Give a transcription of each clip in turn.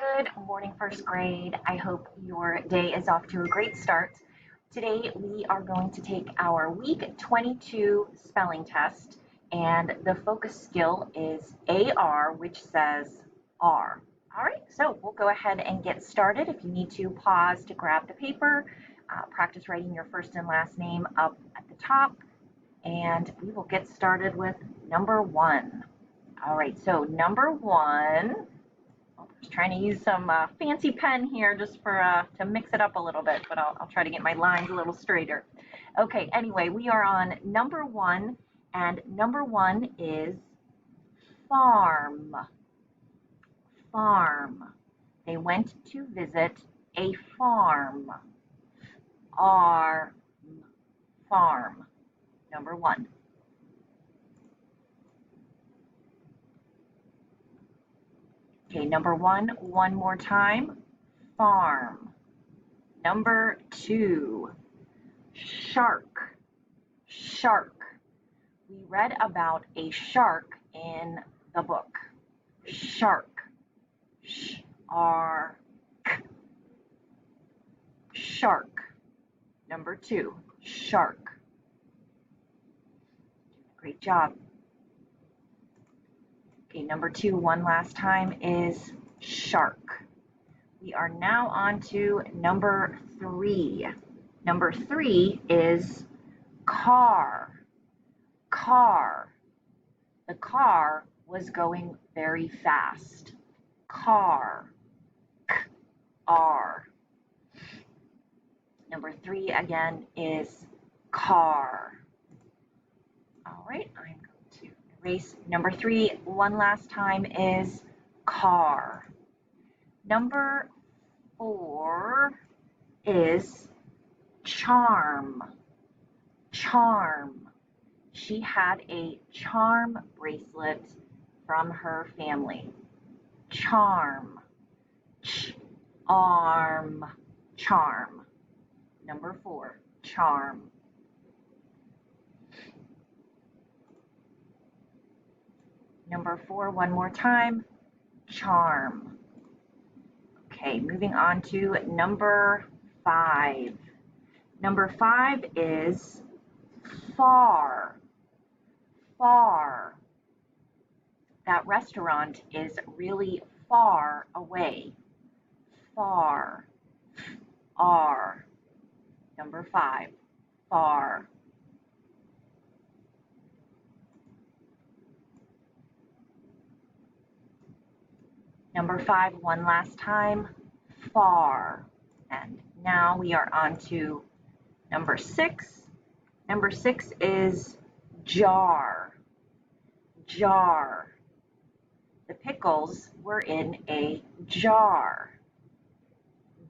Good morning, first grade. I hope your day is off to a great start. Today we are going to take our week 22 spelling test, and the focus skill is AR, which says R. All right, so we'll go ahead and get started. If you need to pause to grab the paper, practice writing your first and last name up at the top, and we will get started with number one. All right, so number one. Just trying to use some fancy pen here just for to mix it up a little bit, but I'll try to get my lines a little straighter. Okay, anyway, we are on number one, and number one is farm. Farm. They went to visit a farm. Farm. Number one. Okay, number one more time, farm. Number two, shark. Shark. We read about a shark in the book. Shark. Shark. Shark. Number two, shark. Great job. Okay, number two, one last time, is shark. We are now on to number three. Number three is car. Car. The car was going very fast. Car. R. Number three again is car. All right, I'm going to erase number three one last time is car. Number four is charm. Charm. She had a charm bracelet from her family. Charm. Arm. Charm. Number four, charm. Number four, one more time, charm. Okay, moving on to number five. Number five is far. Far. That restaurant is really far away. Far. R. Number five, far. Number five, one last time, far. And now we are on to number six. Number six is jar. Jar. The pickles were in a jar.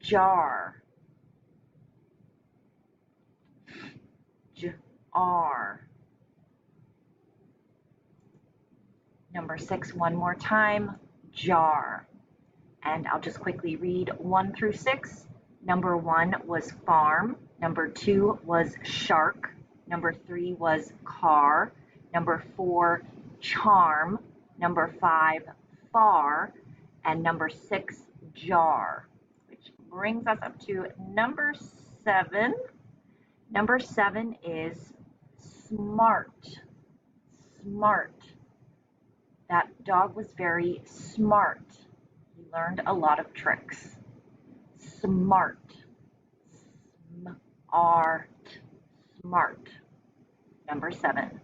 Jar. Jar. Number six, one more time, jar. And I'll just quickly read 1 through 6. Number one was farm. Number two was shark. Number three was car. Number four, charm. Number five, far. And number six, jar. Which brings us up to number seven. Number seven is smart. Smart. That dog was very smart. He learned a lot of tricks. Smart. Smart. Smart. Number seven.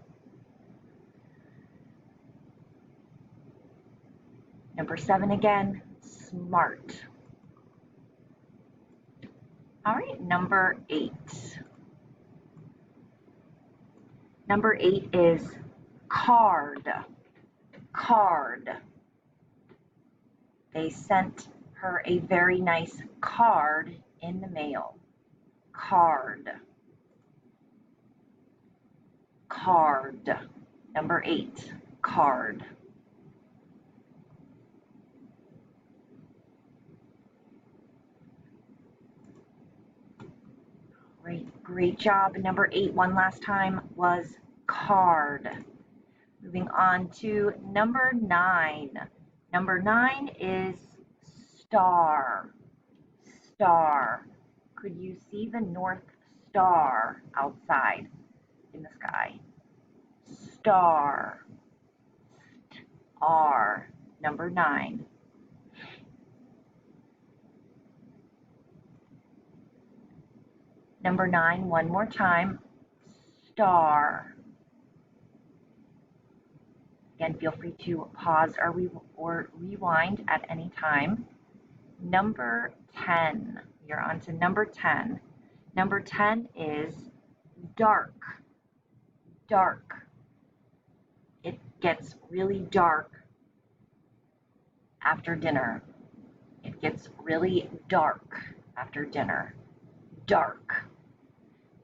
Number seven again, smart. All right, number eight. Number eight is card. Card. They sent her a very nice card in the mail. Card. Card. Number eight, card. Great job. Number eight, one last time, was card. Moving on to number 9. Number 9 is star, star. Could you see the North Star outside in the sky? Star, R. Number 9. Number 9, one more time. Star. Again, feel free to pause or rewind at any time. Number 10. We are on to number 10. Number 10 is dark. Dark. It gets really dark after dinner. It gets really dark after dinner. Dark.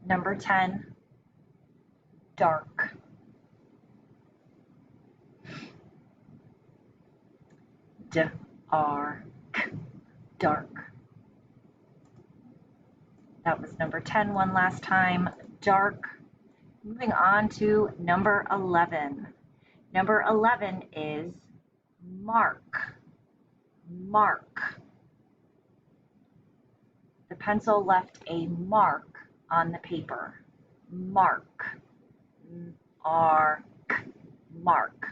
Number 10, dark. D-R-K, dark. That was number 10 one last time, dark. Moving on to number 11. Number 11 is mark. Mark. The pencil left a mark on the paper. Mark. M-R-K, mark.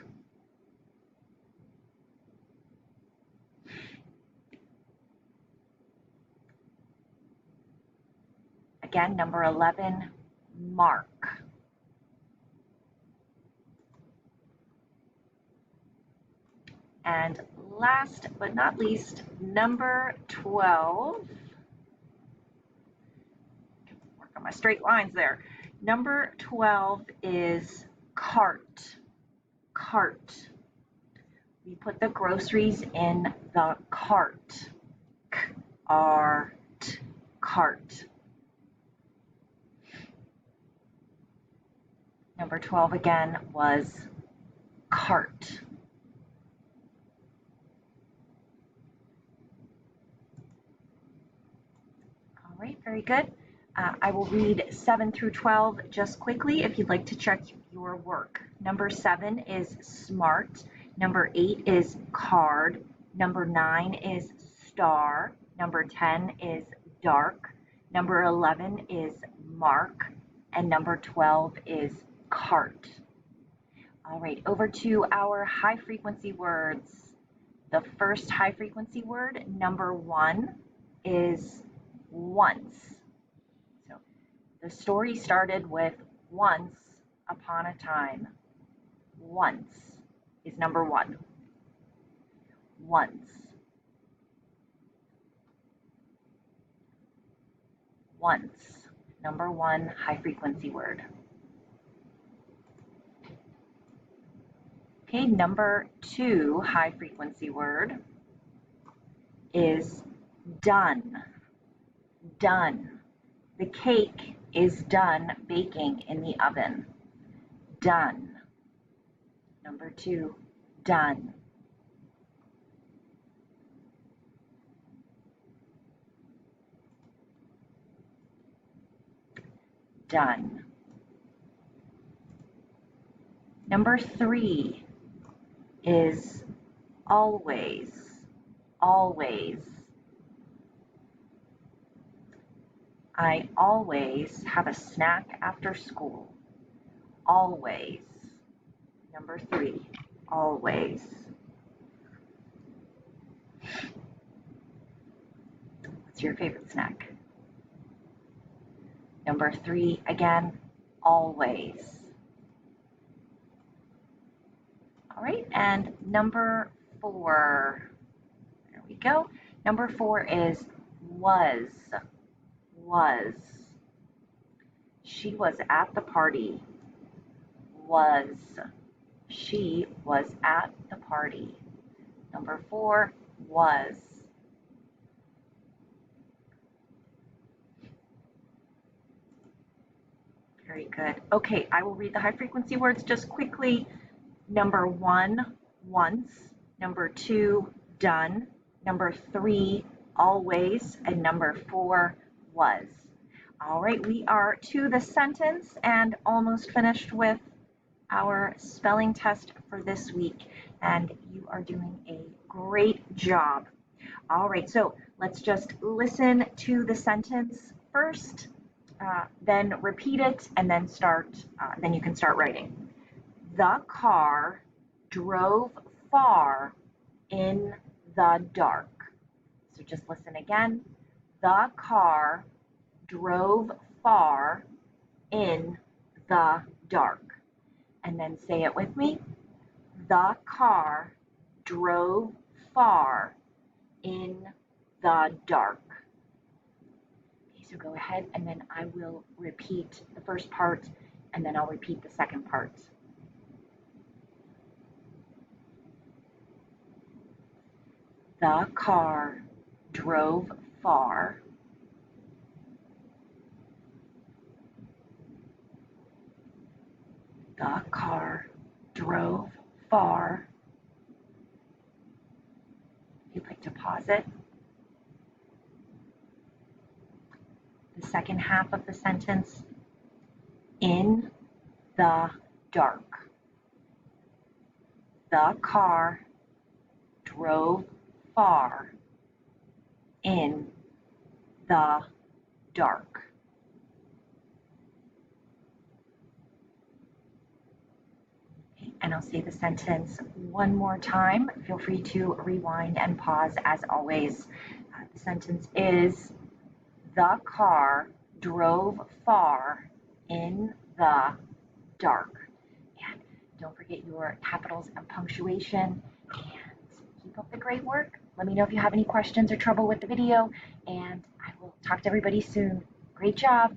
Again, number 11, mark. And last but not least, number 12. Work on my straight lines there. Number 12 is cart. Cart. We put the groceries in the cart. C-R-T, cart. Number 12 again was cart. All right, very good. I will read 7 through 12 just quickly if you'd like to check your work. Number 7 is smart. Number 8 is card. Number 9 is star. Number 10 is dark. Number 11 is mark. And number 12 is cart. All right, over to our high frequency words. The first high frequency word, number 1, is once. So the story started with once upon a time. Once is number 1. Once. Once. Number 1 high frequency word. Okay, number 2 high frequency word is done. Done. The cake is done baking in the oven. Done. Number 2, done. Done. Number 3 is always. Always. I always have a snack after school. Always. Number 3, always. What's your favorite snack? Number 3, again, always. All right, and number 4. There we go. Number 4 is was. Was. She was at the party. Was. She was at the party. Number 4, was. Very good. Okay, I will read the high frequency words just quickly. Number 1, once. Number 2, done. Number 3, always. And number 4, was. All right, we are to the sentence and almost finished with our spelling test for this week, and you are doing a great job. All right, so let's just listen to the sentence first, then repeat it, and then then you can start writing. The car drove far in the dark. So just listen again. The car drove far in the dark. And then say it with me. The car drove far in the dark. Okay, so go ahead and then I will repeat the first part and then I'll repeat the second part. The car drove far. The car drove far. If you'd like to pause it. The second half of the sentence, in the dark. The car drove far in the dark. Okay, and I'll say the sentence one more time. Feel free to rewind and pause as always. The sentence is, the car drove far in the dark. And don't forget your capitals and punctuation, and keep up the great work. Let me know if you have any questions or trouble with the video, and I will talk to everybody soon. Great job.